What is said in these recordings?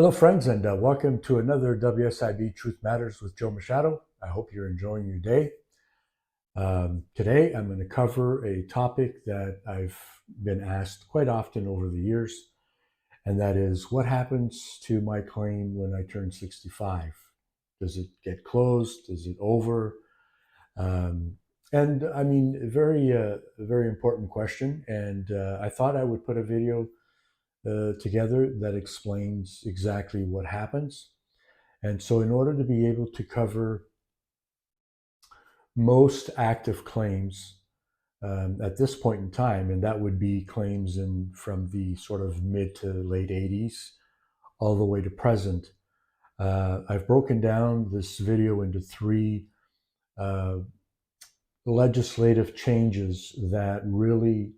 Hello, friends, and welcome to another WSIB Truth Matters with Joe Machado. I hope you're enjoying your day. Today, I'm going to cover a topic that I've been asked quite often over the years, and that is what happens to my claim when I turn 65? Does it get closed? Is it over? And I mean, very important question. And I thought I would put a video together that explains exactly what happens. And so in order to be able to cover most active claims at this point in time, and that would be claims from the sort of mid to late 80s all the way to present, I've broken down this video into three legislative changes that really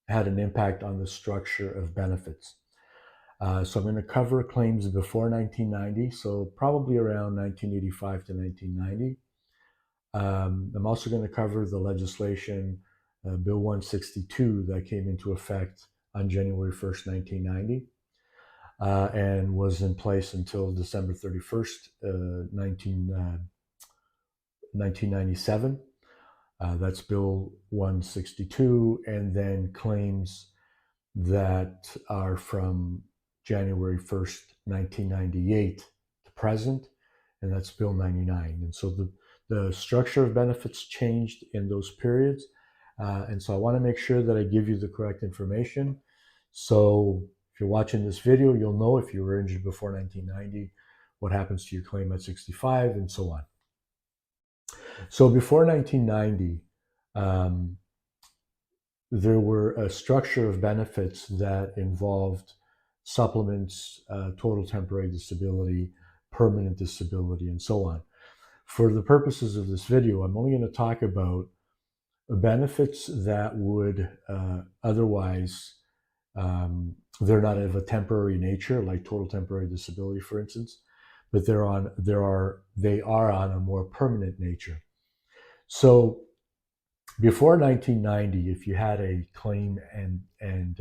had an impact on the structure of benefits. So I'm going to cover claims before 1990, so probably around 1985 to 1990. I'm also going to cover the legislation, Bill 162, that came into effect on January 1st, 1990, and was in place until December 31st, 1997. That's Bill 162, and then claims that are from January 1st, 1998 to present, and that's Bill 99. And so the structure of benefits changed in those periods. And so I want to make sure that I give you the correct information. So if you're watching this video, you'll know if you were injured before 1990, what happens to your claim at 65, and so on. So before 1990, there were a structure of benefits that involved supplements, total temporary disability, permanent disability, and so on. For the purposes of this video, I'm only going to talk about benefits that would otherwise, they're not of a temporary nature, like total temporary disability, for instance, but they are on a more permanent nature. So before 1990, if you had a claim and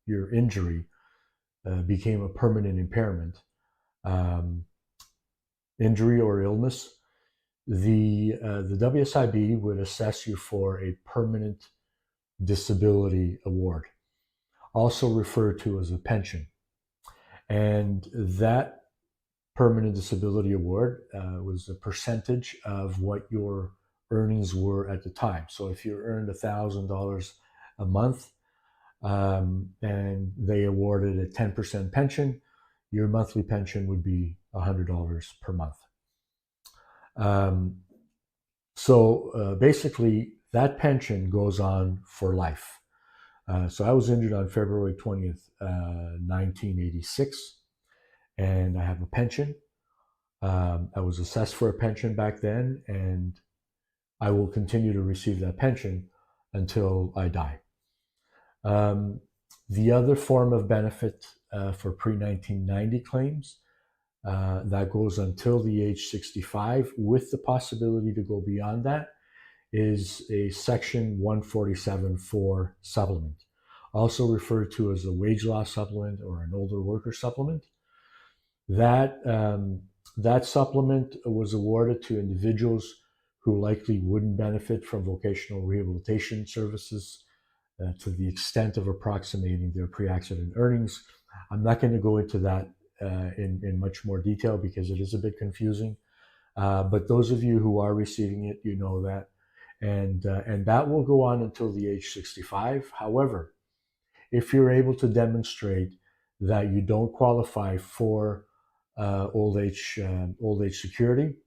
your injury became a permanent impairment, injury or illness, the WSIB would assess you for a permanent disability award, also referred to as a pension. And that permanent disability award was a percentage of what your earnings were at the time. So if you earned $1,000 a month and they awarded a 10% pension, your monthly pension would be $100 per month. So basically, that pension goes on for life. So I was injured on February 20th, 1986, and I have a pension. I was assessed for a pension back then, and I will continue to receive that pension until I die. The other form of benefit for pre-1990 claims that goes until the age 65, with the possibility to go beyond that, is a Section 147(4) supplement, also referred to as a wage loss supplement or an older worker supplement. That supplement was awarded to individuals who likely wouldn't benefit from vocational rehabilitation services to the extent of approximating their pre-accident earnings. I'm not going to go into that in much more detail because it is a bit confusing. But those of you who are receiving it, you know that. And that will go on until the age 65. However, if you're able to demonstrate that you don't qualify for old age security,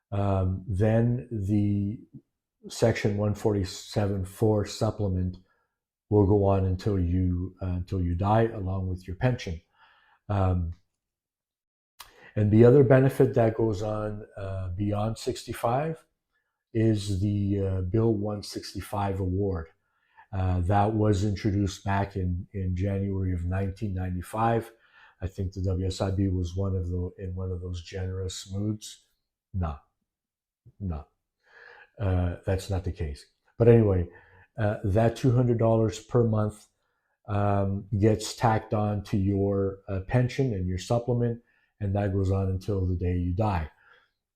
then the Section 147(4) supplement will go on until you die, along with your pension. And the other benefit that goes on beyond 65 is the Bill 165 award. That was introduced back in January of 1995. I think the WSIB was in one of those generous moods. No, that's not the case. But anyway, that $200 per month gets tacked on to your pension and your supplement, and that goes on until the day you die.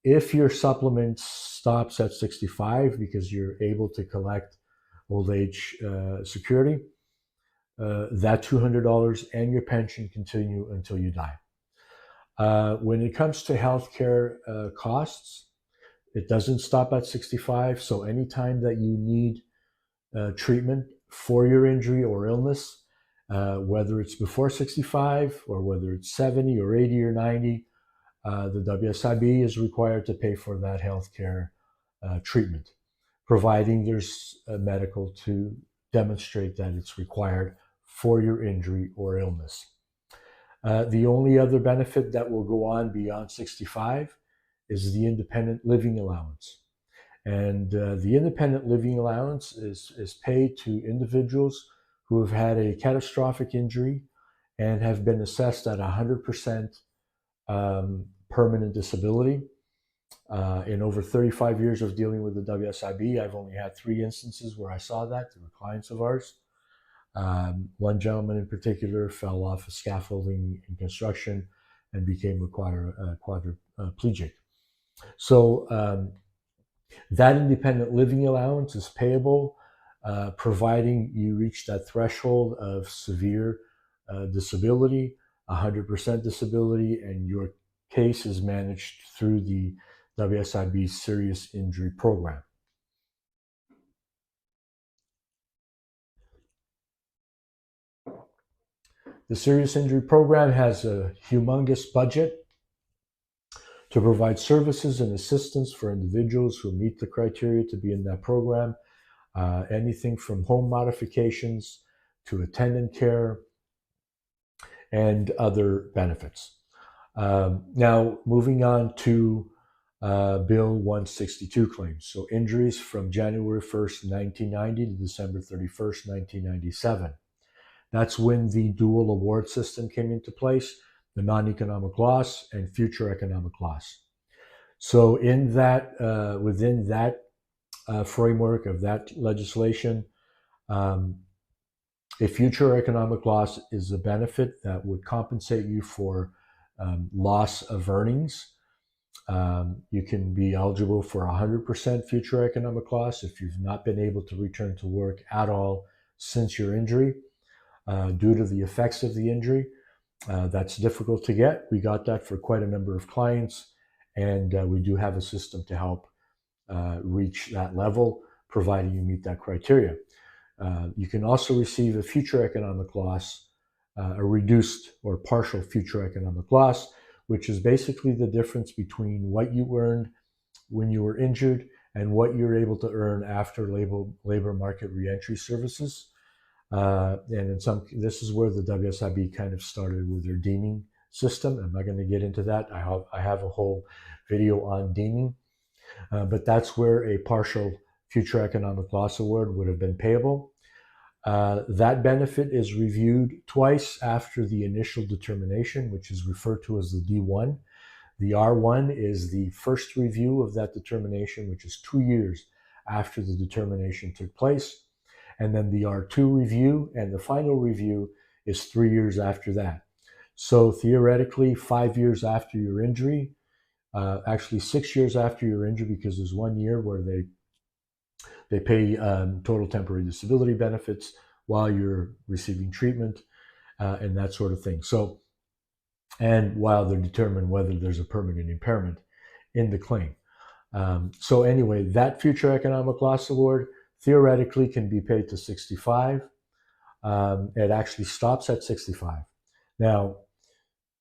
If your supplement stops at 65 because you're able to collect old age security, that $200 and your pension continue until you die. When it comes to healthcare costs, it doesn't stop at 65. So anytime that you need treatment for your injury or illness, whether it's before 65 or whether it's 70 or 80 or 90, the WSIB is required to pay for that healthcare treatment, providing there's a medical to demonstrate that it's required for your injury or illness. The only other benefit that will go on beyond 65 is the independent living allowance. And the independent living allowance is paid to individuals who have had a catastrophic injury and have been assessed at 100% permanent disability. In over 35 years of dealing with the WSIB, I've only had 3 instances where I saw that. They were clients of ours. One gentleman in particular fell off a scaffolding in construction and became a quadriplegic. So that independent living allowance is payable, providing you reach that threshold of severe disability, 100% disability, and your case is managed through the WSIB Serious Injury Program. The Serious Injury Program has a humongous budget to provide services and assistance for individuals who meet the criteria to be in that program. Anything from home modifications to attendant care and other benefits. Now, moving on to Bill 162 claims. So injuries from January 1st, 1990 to December 31st, 1997. That's when the dual award system came into place, the non-economic loss and future economic loss. So in that, within that framework of that legislation, a future economic loss is a benefit that would compensate you for loss of earnings. You can be eligible for 100% future economic loss if you've not been able to return to work at all since your injury due to the effects of the injury. That's difficult to get. We got that for quite a number of clients, and we do have a system to help reach that level, providing you meet that criteria. You can also receive a future economic loss, a reduced or partial future economic loss, which is basically the difference between what you earned when you were injured and what you're able to earn after labor market reentry services. And this is where the WSIB kind of started with their deeming system. I'm not going to get into that. I have a whole video on deeming, but that's where a partial future economic loss award would have been payable. That benefit is reviewed twice after the initial determination, which is referred to as the D1. The R1 is the first review of that determination, which is 2 years after the determination took place. And then the R2 review and the final review is 3 years after that. So theoretically, 5 years after your injury, actually 6 years after your injury, because there's 1 year where they pay total temporary disability benefits while you're receiving treatment and that sort of thing. So, and while they're determined whether there's a permanent impairment in the claim. So anyway, that future economic loss award theoretically can be paid to 65. It actually stops at 65. Now,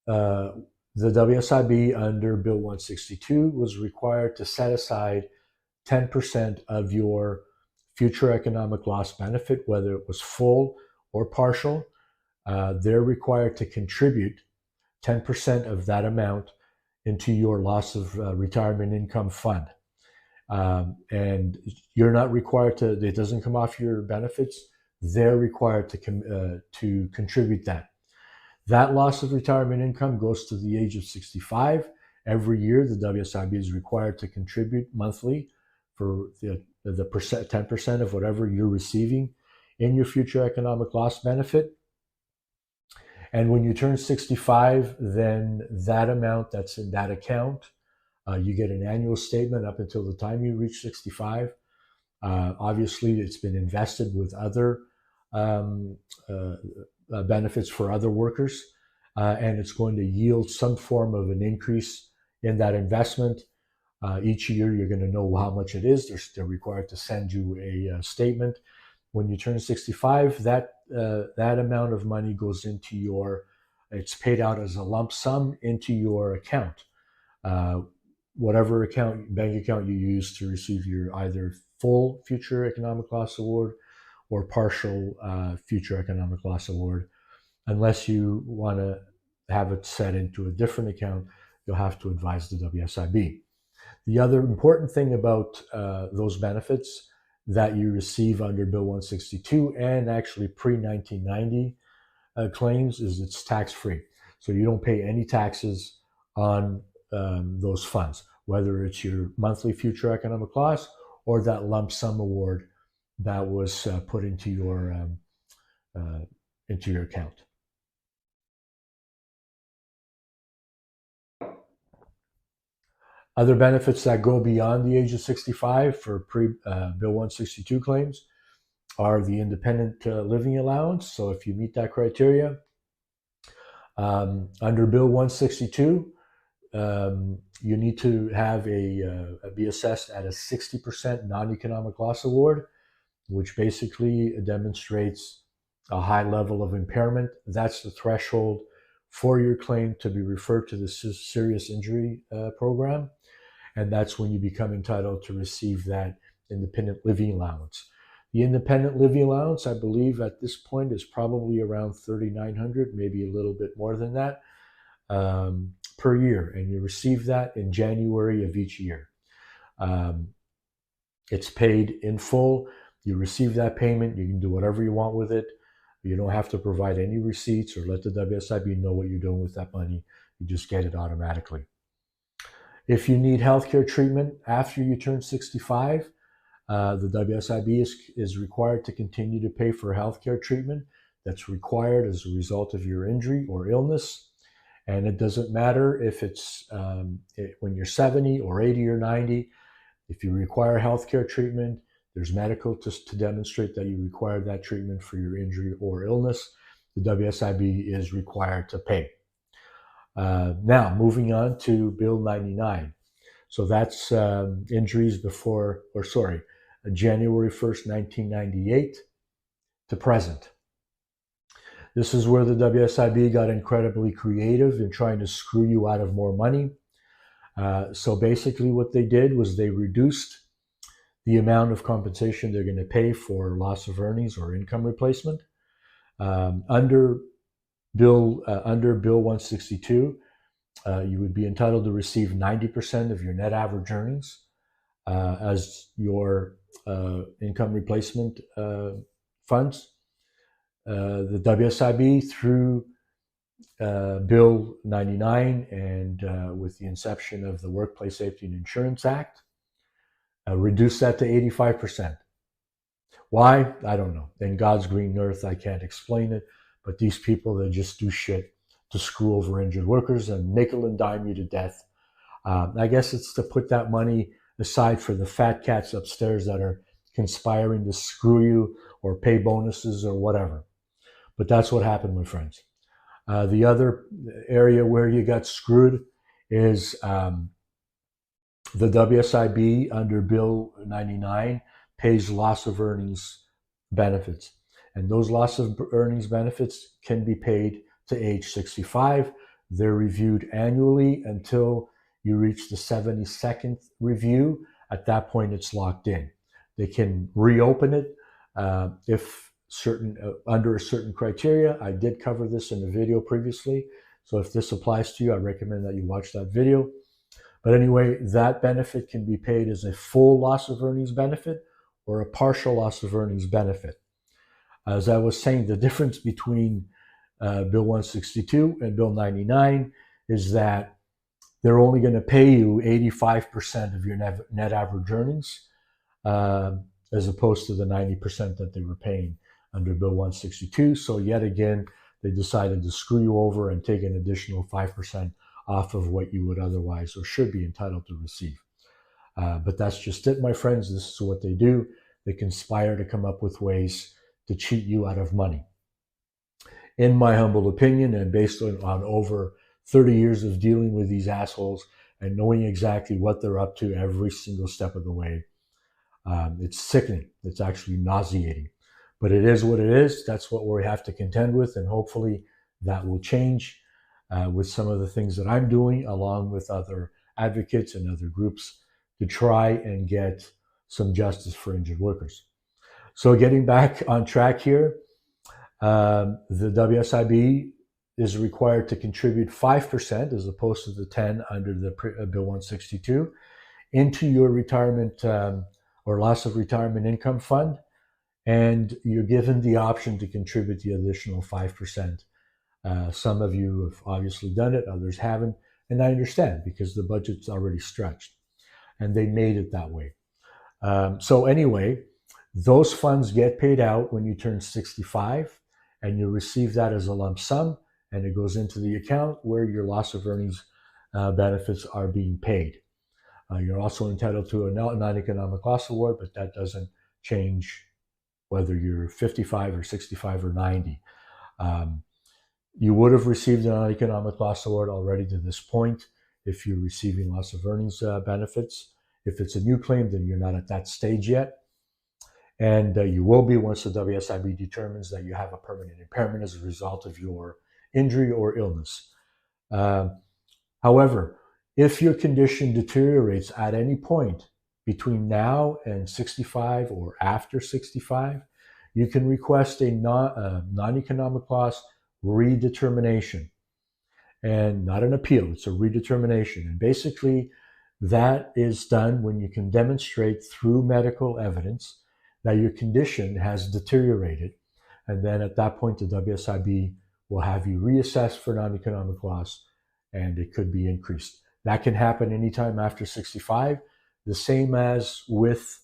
the WSIB under Bill 162 was required to set aside 10% of your future economic loss benefit, whether it was full or partial. They're required to contribute 10% of that amount into your loss of retirement income fund. And you're not required to, it doesn't come off your benefits. They're required to contribute that. That loss of retirement income goes to the age of 65. Every year, the WSIB is required to contribute monthly for the 10% of whatever you're receiving in your future economic loss benefit. And when you turn 65, then that amount that's in that account, you get an annual statement up until the time you reach 65. Obviously, it's been invested with other um, benefits for other workers, and it's going to yield some form of an increase in that investment. Each year, you're going to know how much it is. They're required to send you a statement. When you turn 65, that amount of money goes into it's paid out as a lump sum into your account. Whatever bank account you use to receive your either full future economic loss award or partial future economic loss award. Unless you want to have it set into a different account, you'll have to advise the WSIB. The other important thing about those benefits that you receive under Bill 162 and actually pre-1990 claims is it's tax-free. So you don't pay any taxes on those funds, whether it's your monthly future economic loss or that lump sum award that was put into your account. Other benefits that go beyond the age of 65 for Bill 162 claims are the independent living allowance. So if you meet that criteria, under Bill 162, you need to have be assessed at a 60% non-economic loss award, which basically demonstrates a high level of impairment. That's the threshold for your claim to be referred to the serious injury program. And that's when you become entitled to receive that independent living allowance. The independent living allowance, I believe at this point, is probably around $3,900, maybe a little bit more than that, per year. And you receive that in January of each year. It's paid in full. You receive that payment. You can do whatever you want with it. You don't have to provide any receipts or let the WSIB know what you're doing with that money. You just get it automatically. If you need healthcare treatment after you turn 65, the WSIB is required to continue to pay for healthcare treatment that's required as a result of your injury or illness. And it doesn't matter if it's when you're 70 or 80 or 90. If you require healthcare treatment, there's medical to demonstrate that you require that treatment for your injury or illness. The WSIB is required to pay. Now, moving on to Bill 99. So that's injuries before, January 1st, 1998 to present. This is where the WSIB got incredibly creative in trying to screw you out of more money. So basically what they did was they reduced the amount of compensation they're going to pay for loss of earnings or income replacement. Under Bill 162, you would be entitled to receive 90% of your net average earnings as your income replacement funds. The WSIB, through Bill 99 and with the inception of the Workplace Safety and Insurance Act, reduced that to 85%. Why? I don't know. In God's green earth, I can't explain it. But these people, they just do shit to screw over injured workers and nickel and dime you to death. I guess it's to put that money aside for the fat cats upstairs that are conspiring to screw you or pay bonuses or whatever. But that's what happened, my friends. The other area where you got screwed is the WSIB under Bill 99 pays loss of earnings benefits. And those loss of earnings benefits can be paid to age 65. They're reviewed annually until you reach the 72nd review. At that point, it's locked in. They can reopen it if under a certain criteria. I did cover this in the video previously. So if this applies to you, I recommend that you watch that video. But anyway, that benefit can be paid as a full loss of earnings benefit or a partial loss of earnings benefit. As I was saying, the difference between Bill 162 and Bill 99 is that they're only going to pay you 85% of your net average earnings, as opposed to the 90% that they were paying under Bill 162. So yet again, they decided to screw you over and take an additional 5% off of what you would otherwise or should be entitled to receive. But that's just it, my friends. This is what they do. They conspire to come up with ways to cheat you out of money. In my humble opinion, and based on over 30 years of dealing with these assholes and knowing exactly what they're up to every single step of the way, it's sickening. It's actually nauseating. But it is what it is. That's what we have to contend with, and hopefully that will change with some of the things that I'm doing, along with other advocates and other groups, to try and get some justice for injured workers. So getting back on track here, the WSIB is required to contribute 5% as opposed to the 10 under the Bill 162 into your retirement or loss of retirement income fund, and you're given the option to contribute the additional 5%. Some of you have obviously done it, others haven't, and I understand because the budget's already stretched, and they made it that way. So anyway, those funds get paid out when you turn 65, and you receive that as a lump sum, and it goes into the account where your loss of earnings benefits are being paid. You're also entitled to a non-economic loss award, but that doesn't change whether you're 55 or 65 or 90. You would have received a non-economic loss award already to this point if you're receiving loss of earnings benefits. If it's a new claim, then you're not at that stage yet. And you will be once the WSIB determines that you have a permanent impairment as a result of your injury or illness. However, if your condition deteriorates at any point between now and 65 or after 65, you can request a non-economic loss redetermination, and not an appeal. It's a redetermination. And basically, that is done when you can demonstrate through medical evidence that your condition has deteriorated. And then at that point, the WSIB will have you reassessed for non-economic loss, and it could be increased. That can happen anytime after 65, the same as with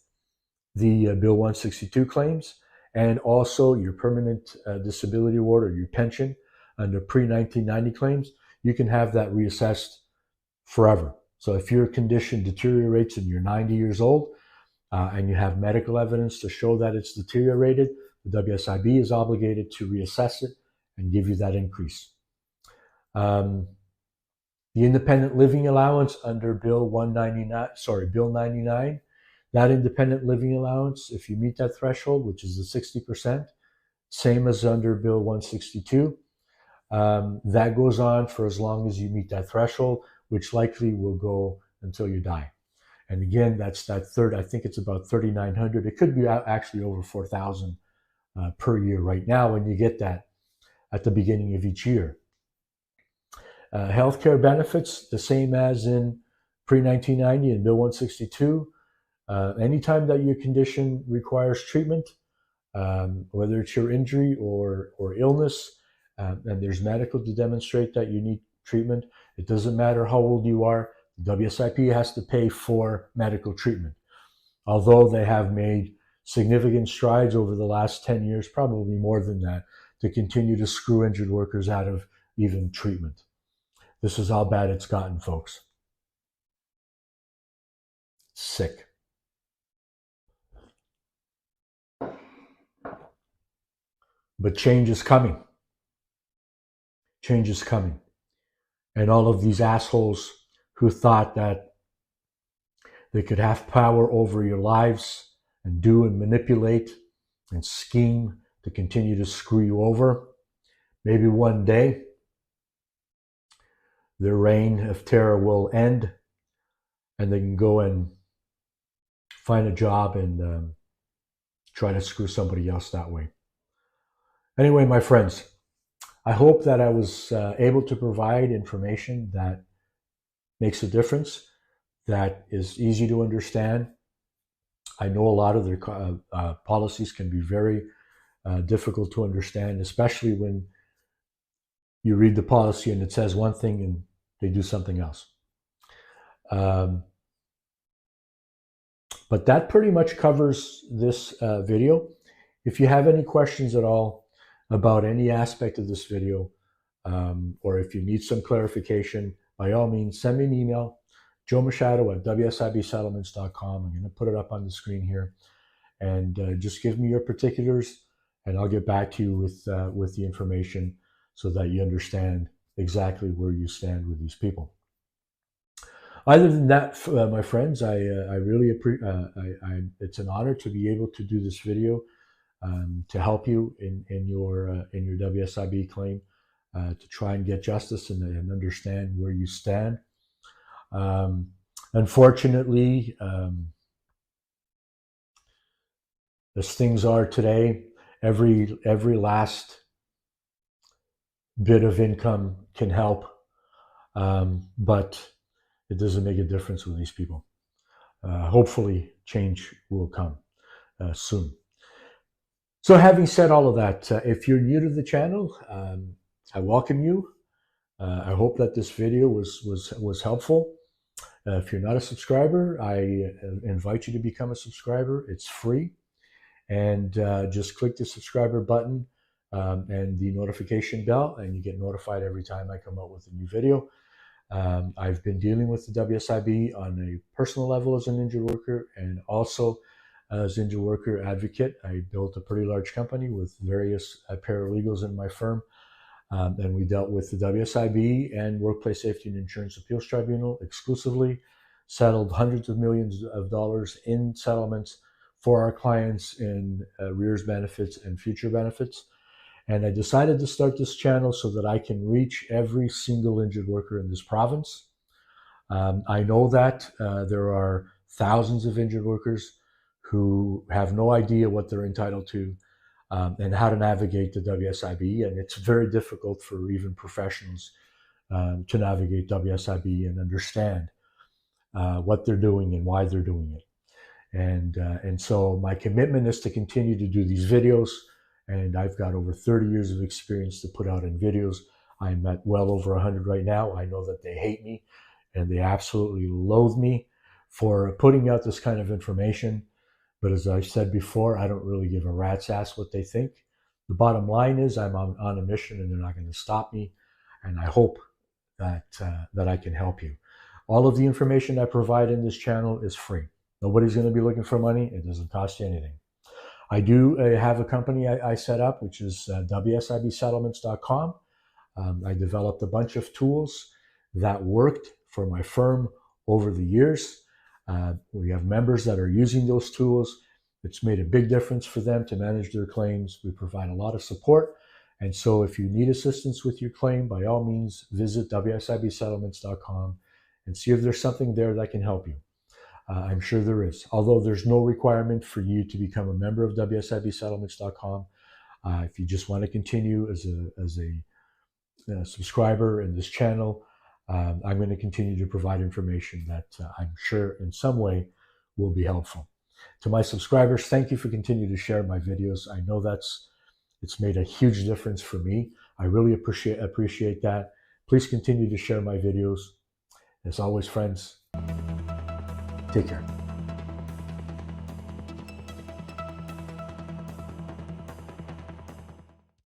the Bill 162 claims, and also your permanent disability award or your pension under pre-1990 claims. You can have that reassessed forever. So if your condition deteriorates and you're 90 years old and you have medical evidence to show that it's deteriorated, the WSIB is obligated to reassess it and give you that increase. The independent living allowance under Bill 99, that independent living allowance, if you meet that threshold, which is the 60%, same as under Bill 162, that goes on for as long as you meet that threshold, which likely will go until you die. And again, that's that third, I think it's about $3,900. It could be actually over $4,000 per year right now when you get that at the beginning of each year. Healthcare benefits, the same as in pre-1990 and Bill 162. Anytime that your condition requires treatment, whether it's your injury or illness, and there's medical to demonstrate that you need treatment, it doesn't matter how old you are, the WSIB has to pay for medical treatment. Although they have made significant strides over the last 10 years, probably more than that, to continue to screw injured workers out of even treatment. This is how bad it's gotten, folks. Sick. But change is coming. Change is coming. And all of these assholes who thought that they could have power over your lives and do and manipulate and scheme to continue to screw you over, maybe one day their reign of terror will end and they can go and find a job and try to screw somebody else that way. Anyway, my friends, I hope that I was able to provide information that makes a difference, that is easy to understand. I know a lot of their policies can be very difficult to understand, especially when you read the policy and it says one thing and they do something else. But that pretty much covers this video. If you have any questions at all, about any aspect of this video, or if you need some clarification, by all means, send me an email, joemachado@wsibsettlements.com. I'm going to put it up on the screen here, and just give me your particulars, and I'll get back to you with the information so that you understand exactly where you stand with these people. Other than that, my friends, I really appreciate. It's an honor to be able to do this video to help you in your WSIB claim, to try and get justice and understand where you stand. Unfortunately, as things are today, every last bit of income can help, but it doesn't make a difference with these people. Hopefully, change will come soon. So, having said all of that, if you're new to the channel, I welcome you. I hope that this video was helpful. If you're not a subscriber, I invite you to become a subscriber. It's free, and just click the subscriber button and the notification bell, and you get notified every time I come out with a new video. I've been dealing with the WSIB on a personal level as an injured worker, and also as injured worker advocate. I built a pretty large company with various paralegals in my firm, and we dealt with the WSIB and Workplace Safety and Insurance Appeals Tribunal exclusively, settled hundreds of millions of dollars in settlements for our clients in arrears benefits and future benefits. And I decided to start this channel so that I can reach every single injured worker in this province. I know that there are thousands of injured workers who have no idea what they're entitled to and how to navigate the WSIB. And it's very difficult for even professionals to navigate WSIB and understand what they're doing and why they're doing it. And so my commitment is to continue to do these videos. And I've got over 30 years of experience to put out in videos. I'm at well over 100 right now. I know that they hate me and they absolutely loathe me for putting out this kind of information. But as I said before, I don't really give a rat's ass what they think. The bottom line is I'm on a mission, and they're not going to stop me. And I hope that I can help you. All of the information I provide in this channel is free. Nobody's going to be looking for money. It doesn't cost you anything. I do have a company I set up, which is WSIBsettlements.com. I developed a bunch of tools that worked for my firm over the years. We have members that are using those tools. It's made a big difference for them to manage their claims. We provide a lot of support. And so if you need assistance with your claim, by all means, visit WSIBsettlements.com and see if there's something there that can help you. I'm sure there is, although there's no requirement for you to become a member of WSIBsettlements.com. If you just want to continue as a subscriber in this channel, I'm going to continue to provide information that I'm sure in some way will be helpful. To my subscribers, thank you for continuing to share my videos. I know it's made a huge difference for me. I really appreciate that. Please continue to share my videos. As always, friends, take care.